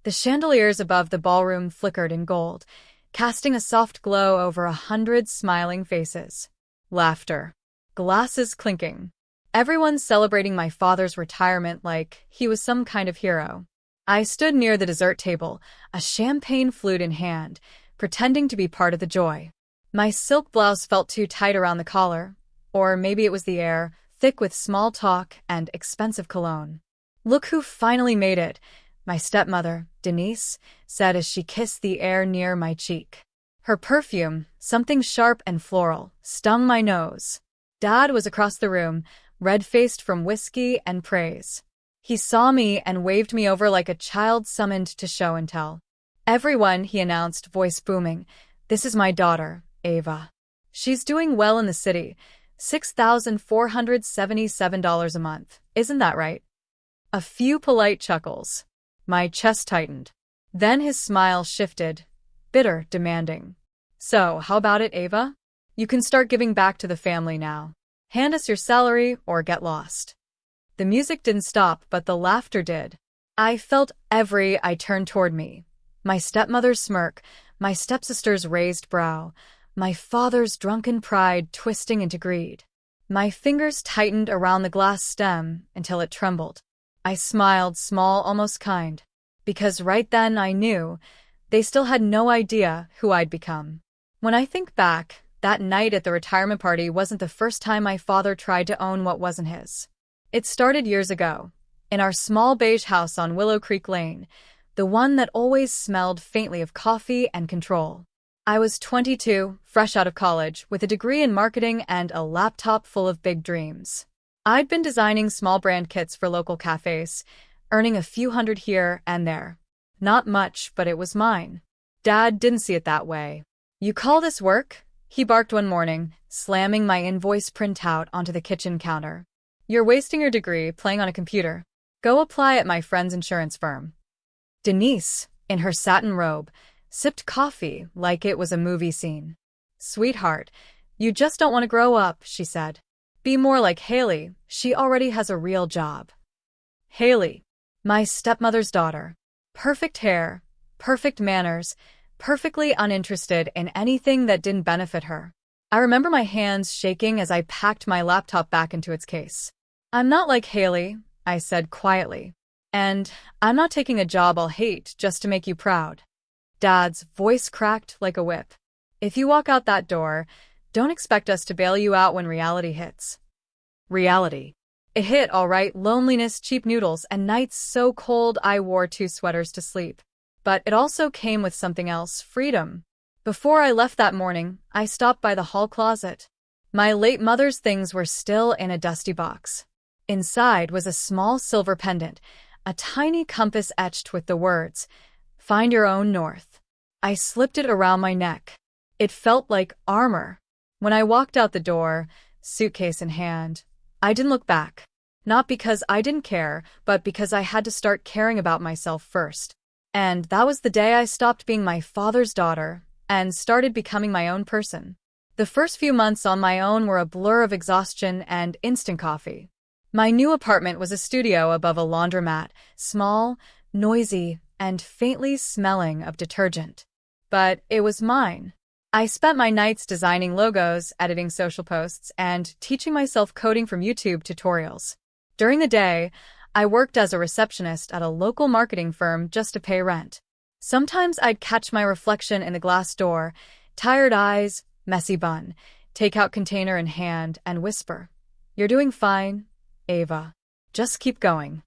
The chandeliers above the ballroom flickered in gold, casting a soft glow over 100 smiling faces. Laughter. Glasses clinking. Everyone celebrating my father's retirement like he was some kind of hero. I stood near the dessert table, a champagne flute in hand, pretending to be part of the joy. My silk blouse felt too tight around the collar, or maybe it was the air, thick with small talk and expensive cologne. "Look who finally made it," my stepmother, Denise, said as she kissed the air near my cheek. Her perfume, something sharp and floral, stung my nose. Dad was across the room, red-faced from whiskey and praise. He saw me and waved me over like a child summoned to show and tell. "Everyone," he announced, voice booming, "this is my daughter, Ava. She's doing well in the city, $6,477 a month. Isn't that right?" A few polite chuckles. My chest tightened. Then his smile shifted, bitter, demanding. "So, how about it, Ava? You can start giving back to the family now. Hand us your salary or get lost." The music didn't stop, but the laughter did. I felt every eye turn toward me. My stepmother's smirk, my stepsister's raised brow, my father's drunken pride twisting into greed. My fingers tightened around the glass stem until it trembled. I smiled, small, almost kind, because right then I knew they still had no idea who I'd become. When I think back, that night at the retirement party wasn't the first time my father tried to own what wasn't his. It started years ago, in our small beige house on Willow Creek Lane, the one that always smelled faintly of coffee and control. I was 22, fresh out of college, with a degree in marketing and a laptop full of big dreams. I'd been designing small brand kits for local cafes, earning a few hundred here and there. Not much, but it was mine. Dad didn't see it that way. "You call this work?" he barked one morning, slamming my invoice printout onto the kitchen counter. "You're wasting your degree playing on a computer. Go apply at my friend's insurance firm." Denise, in her satin robe, sipped coffee like it was a movie scene. "Sweetheart, you just don't want to grow up," she said. "Be more like Haley, she already has a real job." Haley, my stepmother's daughter. Perfect hair, perfect manners, perfectly uninterested in anything that didn't benefit her. I remember my hands shaking as I packed my laptop back into its case. "I'm not like Haley," I said quietly. "And I'm not taking a job I'll hate just to make you proud." Dad's voice cracked like a whip. "If you walk out that door, don't expect us to bail you out when reality hits." Reality. It hit, all right, loneliness, cheap noodles, and nights so cold I wore 2 sweaters to sleep. But it also came with something else, freedom. Before I left that morning, I stopped by the hall closet. My late mother's things were still in a dusty box. Inside was a small silver pendant, a tiny compass etched with the words, "Find your own north." I slipped it around my neck. It felt like armor. When I walked out the door, suitcase in hand, I didn't look back. Not because I didn't care, but because I had to start caring about myself first. And that was the day I stopped being my father's daughter and started becoming my own person. The first few months on my own were a blur of exhaustion and instant coffee. My new apartment was a studio above a laundromat, small, noisy, and faintly smelling of detergent. But it was mine. I spent my nights designing logos, editing social posts, and teaching myself coding from YouTube tutorials. During the day, I worked as a receptionist at a local marketing firm just to pay rent. Sometimes I'd catch my reflection in the glass door, tired eyes, messy bun, takeout container in hand, and whisper, "You're doing fine, Ava. Just keep going."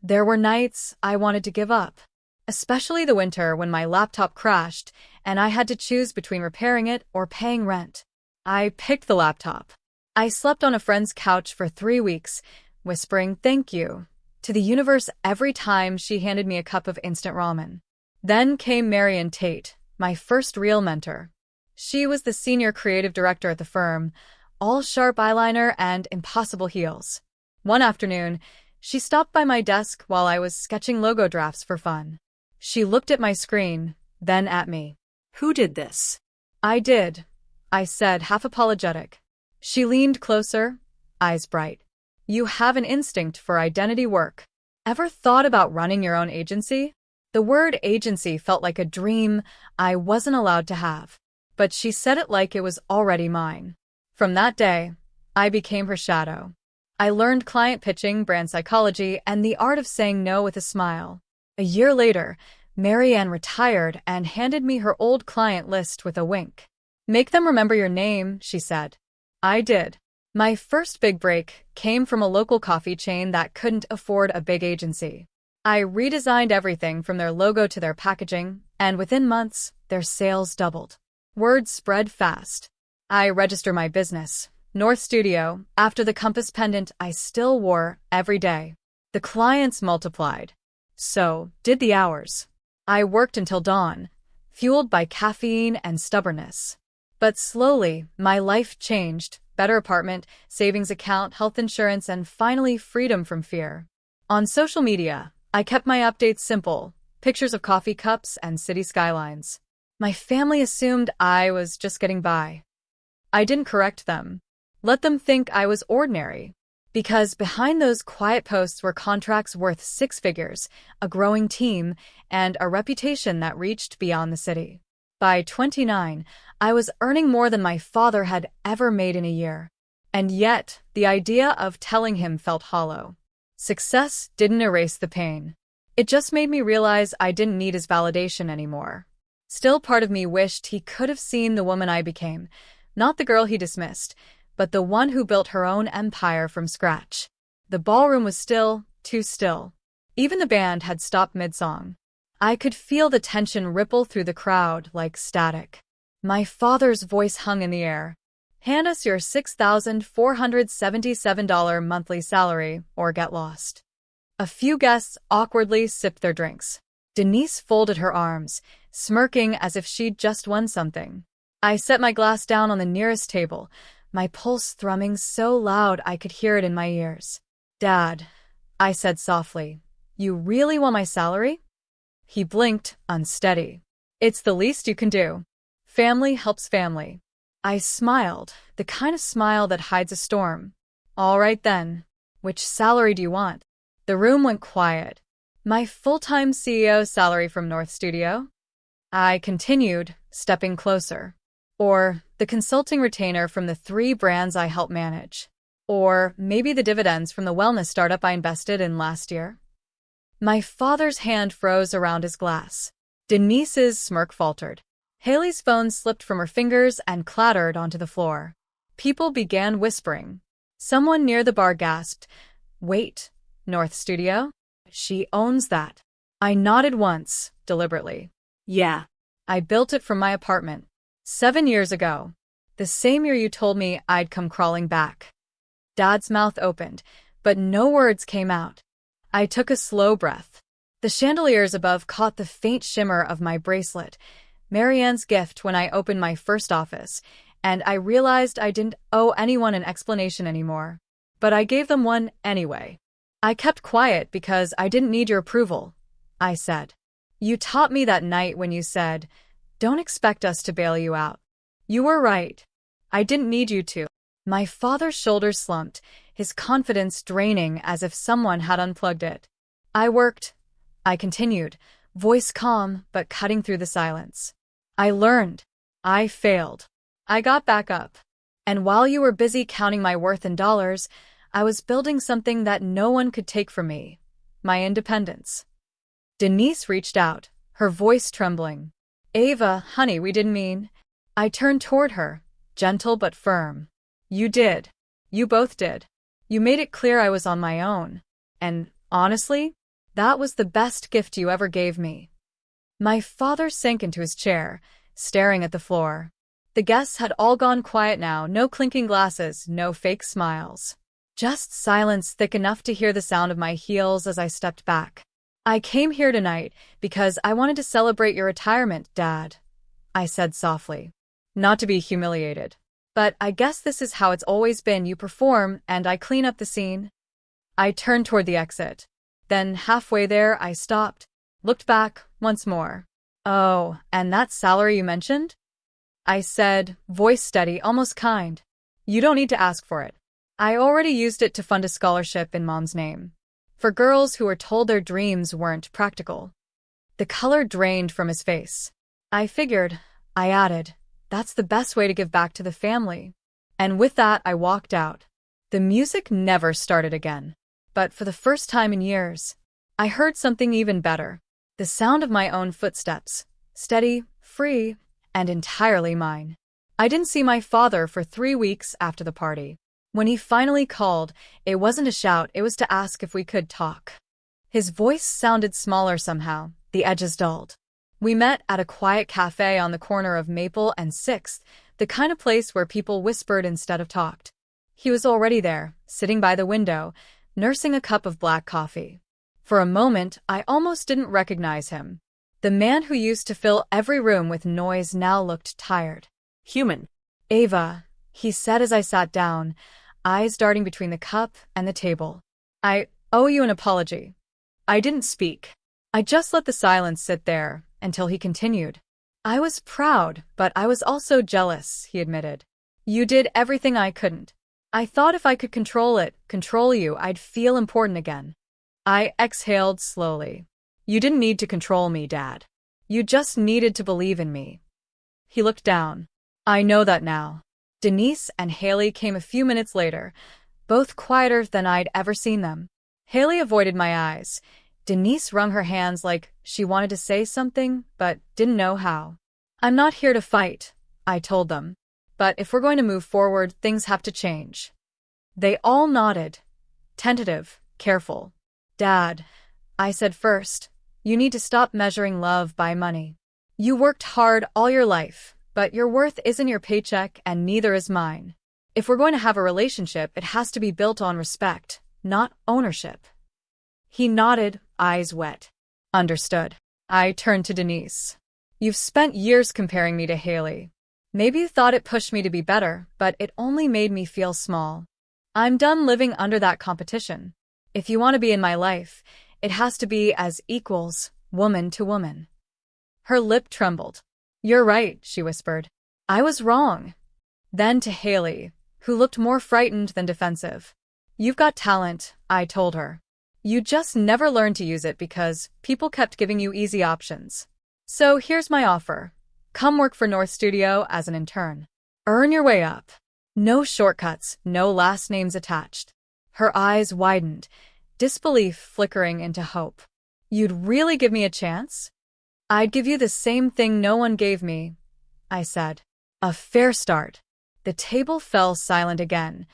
There were nights I wanted to give up, especially the winter when my laptop crashed and I had to choose between repairing it or paying rent. I picked the laptop. I slept on a friend's couch for 3 weeks, whispering thank you to the universe every time she handed me a cup of instant ramen. Then came Marian Tate, my first real mentor. She was the senior creative director at the firm, all sharp eyeliner and impossible heels. One afternoon, she stopped by my desk while I was sketching logo drafts for fun. She looked at my screen, then at me. "Who did this?" "I did," I said, half apologetic. She leaned closer, eyes bright. "You have an instinct for identity work. Ever thought about running your own agency?" The word agency felt like a dream I wasn't allowed to have, but she said it like it was already mine. From that day, I became her shadow. I learned client pitching, brand psychology, and the art of saying no with a smile. A year later, Marianne retired and handed me her old client list with a wink. "Make them remember your name," she said. I did. My first big break came from a local coffee chain that couldn't afford a big agency. I redesigned everything from their logo to their packaging, and within months, their sales doubled. Word spread fast. I registered my business, North Studio, after the compass pendant I still wore every day. The clients multiplied. So did the hours. I worked until dawn, fueled by caffeine and stubbornness. But slowly, my life changed. Better apartment, savings account, health insurance, and finally freedom from fear. On social media, I kept my updates simple, pictures of coffee cups and city skylines. My family assumed I was just getting by. I didn't correct them. Let them think I was ordinary. Because behind those quiet posts were contracts worth six figures, a growing team, and a reputation that reached beyond the city. By 29, I was earning more than my father had ever made in a year. And yet, the idea of telling him felt hollow. Success didn't erase the pain. It just made me realize I didn't need his validation anymore. Still, part of me wished he could have seen the woman I became, not the girl he dismissed, but the one who built her own empire from scratch. The ballroom was still, too still. Even the band had stopped mid-song. I could feel the tension ripple through the crowd like static. My father's voice hung in the air. "Hand us your $6,477 monthly salary or get lost." A few guests awkwardly sipped their drinks. Denise folded her arms, smirking as if she'd just won something. I set my glass down on the nearest table, my pulse thrumming so loud I could hear it in my ears. "Dad," I said softly, "you really want my salary?" He blinked, unsteady. "It's the least you can do. Family helps family." I smiled, the kind of smile that hides a storm. "All right then. Which salary do you want?" The room went quiet. "My full-time CEO salary from North Studio?" I continued, stepping closer. "Or the consulting retainer from the 3 brands I help manage? Or maybe the dividends from the wellness startup I invested in last year?" My father's hand froze around his glass. Denise's smirk faltered. Haley's phone slipped from her fingers and clattered onto the floor. People began whispering. Someone near the bar gasped, "Wait, North Studio? She owns that." I nodded once, deliberately. "Yeah. I built it from my apartment. 7 years ago. The same year you told me I'd come crawling back." Dad's mouth opened, but no words came out. I took a slow breath. The chandeliers above caught the faint shimmer of my bracelet, Marianne's gift when I opened my first office, and I realized I didn't owe anyone an explanation anymore. But I gave them one anyway. "I kept quiet because I didn't need your approval," I said. "You taught me that night when you said, 'Don't expect us to bail you out.' You were right. I didn't need you to." My father's shoulders slumped, his confidence draining as if someone had unplugged it. "I worked," I continued, voice calm but cutting through the silence. "I learned. I failed. I got back up. And while you were busy counting my worth in dollars, I was building something that no one could take from me, my independence." Denise reached out, her voice trembling. "Ava, honey, we didn't mean." I turned toward her, gentle but firm. "You did. You both did. You made it clear I was on my own. And, honestly, that was the best gift you ever gave me." My father sank into his chair, staring at the floor. The guests had all gone quiet now, no clinking glasses, no fake smiles. Just silence thick enough to hear the sound of my heels as I stepped back. "I came here tonight because I wanted to celebrate your retirement, Dad," I said softly. "Not to be humiliated. But I guess this is how it's always been. You perform, and I clean up the scene." I turned toward the exit. Then halfway there I stopped, looked back once more. "Oh, and that salary you mentioned?" I said, voice steady, almost kind. "You don't need to ask for it. I already used it to fund a scholarship in Mom's name. For girls who were told their dreams weren't practical." The color drained from his face. I figured, I added, that's the best way to give back to the family. And with that, I walked out. The music never started again. But for the first time in years, I heard something even better. The sound of my own footsteps, steady, free, and entirely mine. I didn't see my father for 3 weeks after the party. When he finally called, it wasn't a shout, it was to ask if we could talk. His voice sounded smaller somehow, the edges dulled. We met at a quiet cafe on the corner of Maple and 6th, the kind of place where people whispered instead of talked. He was already there, sitting by the window, nursing a cup of black coffee. For a moment, I almost didn't recognize him. The man who used to fill every room with noise now looked tired. Human. Ava, he said as I sat down, eyes darting between the cup and the table. I owe you an apology. I didn't speak. I just let the silence sit there until he continued. I was proud, but I was also jealous, he admitted. You did everything I couldn't. I thought if I could control you, I'd feel important again. I exhaled slowly. You didn't need to control me, Dad. You just needed to believe in me. He looked down. I know that now. Denise and Haley came a few minutes later, both quieter than I'd ever seen them. Haley avoided my eyes. Denise wrung her hands like she wanted to say something, but didn't know how. I'm not here to fight, I told them. But if we're going to move forward, things have to change. They all nodded. Tentative, careful. Dad, I said first, you need to stop measuring love by money. You worked hard all your life, but your worth isn't your paycheck and neither is mine. If we're going to have a relationship, it has to be built on respect, not ownership. He nodded, eyes wet. Understood. I turned to Denise. You've spent years comparing me to Haley. Maybe you thought it pushed me to be better, but it only made me feel small. I'm done living under that competition. If you want to be in my life, it has to be as equals, woman to woman. Her lip trembled. You're right, she whispered. I was wrong. Then to Haley, who looked more frightened than defensive. You've got talent, I told her. You just never learned to use it because people kept giving you easy options. So here's my offer. Come work for North Studio as an intern. Earn your way up. No shortcuts, no last names attached. Her eyes widened, disbelief flickering into hope. You'd really give me a chance? I'd give you the same thing no one gave me, I said. A fair start. The table fell silent again,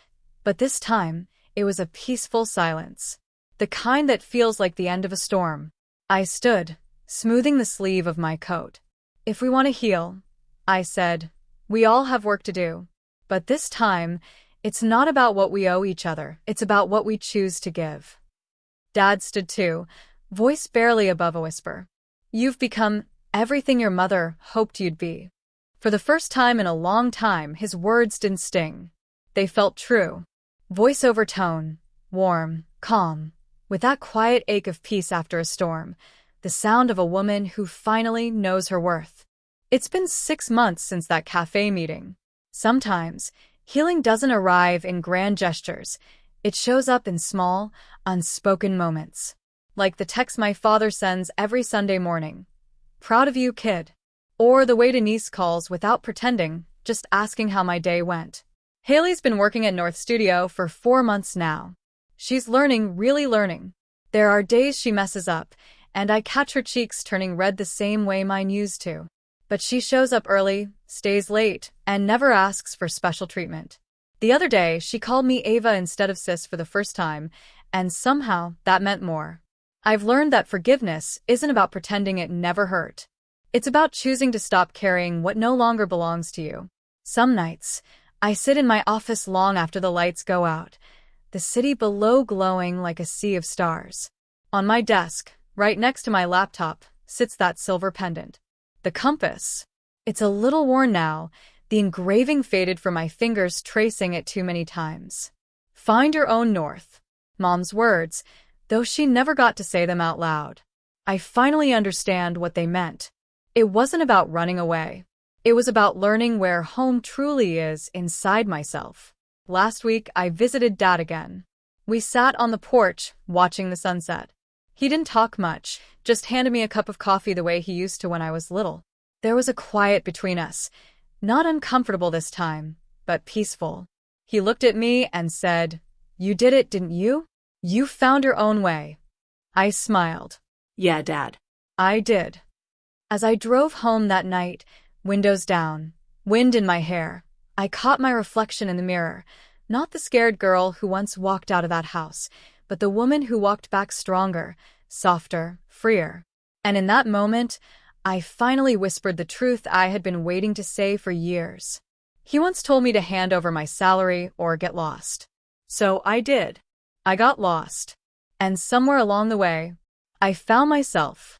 but this time it was a peaceful silence. The kind that feels like the end of a storm. I stood, smoothing the sleeve of my coat. If we want to heal, I said, we all have work to do. But this time, it's not about what we owe each other, it's about what we choose to give. Dad stood too, voice barely above a whisper. You've become everything your mother hoped you'd be. For the first time in a long time, his words didn't sting. They felt true. Voice over tone, warm, calm, with that quiet ache of peace after a storm, the sound of a woman who finally knows her worth. It's been 6 months since that cafe meeting. Sometimes, healing doesn't arrive in grand gestures. It shows up in small, unspoken moments. Like the text my father sends every Sunday morning. Proud of you, kid. Or the way Denise calls without pretending, just asking how my day went. Haley's been working at North Studio for 4 months now. She's learning, really learning. There are days she messes up, and I catch her cheeks turning red the same way mine used to. But she shows up early, stays late, and never asks for special treatment. The other day, she called me Ava instead of sis for the first time, and somehow that meant more. I've learned that forgiveness isn't about pretending it never hurt. It's about choosing to stop carrying what no longer belongs to you. Some nights, I sit in my office long after the lights go out, the city below glowing like a sea of stars. On my desk, right next to my laptop, sits that silver pendant. The compass. It's a little worn now, the engraving faded from my fingers tracing it too many times. Find your own north. Mom's words, though she never got to say them out loud. I finally understand what they meant. It wasn't about running away. It was about learning where home truly is inside myself. Last week, I visited Dad again. We sat on the porch, watching the sunset. He didn't talk much, just handed me a cup of coffee the way he used to when I was little. There was a quiet between us, not uncomfortable this time, but peaceful. He looked at me and said, "You did it, didn't you? You found your own way." I smiled. Yeah, Dad. I did. As I drove home that night, windows down, wind in my hair, I caught my reflection in the mirror, not the scared girl who once walked out of that house, but the woman who walked back stronger, softer, freer. And in that moment, I finally whispered the truth I had been waiting to say for years. He once told me to hand over my salary or get lost. So I did. I got lost. And somewhere along the way, I found myself.